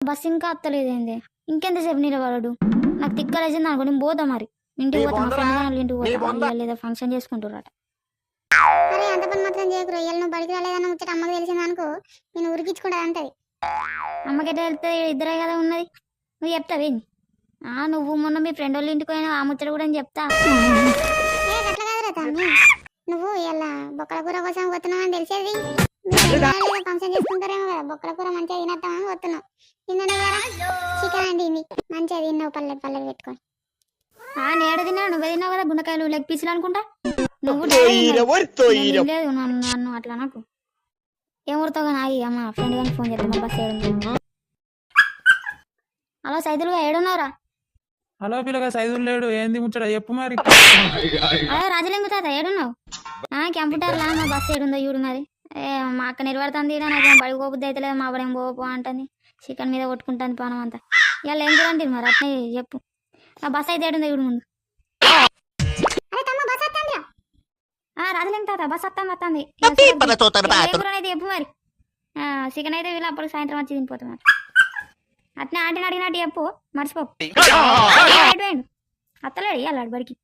Bus ఇంకా అత్తలేదేంది? ఇంకెంతసేపు నిలబడడు? నాకు తిక్కలేసింది అనుకో, నేను పోతా మరి ఇంటికి పోతా. మా ఫ్రెండ్ వాళ్ళ ఇంటికి పోతా. లేదా ఫంక్షన్ చేసుకుంటారట. అరే అంత పని మాత్రం చేయకు. రొయ్యలు నువ్వు బడికి రాలేదన్న ముచ్చట అమ్మకి తెలిసింది అనుకో, నేను ఉరికించుకుంటా అంటది. అమ్మకెట్లా వెళ్తే ఇద్దరే కదా ఉన్నది, నువ్వు చెప్తావేంది? నువ్వు మొన్న మీ ఫ్రెండ్ వాళ్ళ ఇంటికి పోయినా, ఆ ముచ్చట కూడా నేను చెప్తా. అట్లా కాదురా తమ్మి, నువ్వు ఇలా బొక్కల కూర కోసం పోతున్నావు అని తెలిసేది. ఫంక్షన్ చేసుకుంటారేమో కదా, బొక్కల కూర మంచిగా తినేస్తామని పోతున్నావు. తిన్నాను కదా చికెన్ అండి, మంచిగా తిన్నావు పల్లె పల్లె పెట్టుకొని. నేడ తిన్నావు, నువ్వే తిన్నావు కదా గుండకాయలు లెగ్ పీసులు అనుకుంటా. నువ్వు లేదు నన్ను అట్లా నాకు ఏమూరుతావు కానీ ఆగి. అమ్మ ఫ్రెండ్ కానీ ఫోన్ చేద్దాం, బస్ ఏడుంది. హలో సైదులుగా ఏడున్నారా? హలో పిల్లగా సైదులు లేడు, ఏంది ముచ్చట చెప్పు మరి. అదే రాజలింగు తాత ఏడున్నావు? కంప్యూటర్లా మా బస్సు ఏడుందో చూడు మరి. మా అక్క నిలబడుతుంది, నాకు బడికి పోబుద్ది అయితే లేదు, మా బడేం పో అంటుంది. చికెన్ మీద కొట్టుకుంటుంది పానం అంతా. ఇవాళ ఏం చూడండి మరి, అట్నే చెప్పు. ఆ బస్సు అయితే ఏడుందో చూడు ముందు. రాజలింగు తాత బస్ వస్తుంది. అయితే చెప్పు మరి. చికెన్ అయితే వీళ్ళు అప్పటికి సాయంత్రం వచ్చి తినిపోతాం మరి. అట్నే ఆంటీని అడిగినట్టు చెప్పు, మర్చిపో. అత్తలేడు ఇవాళ బడికి.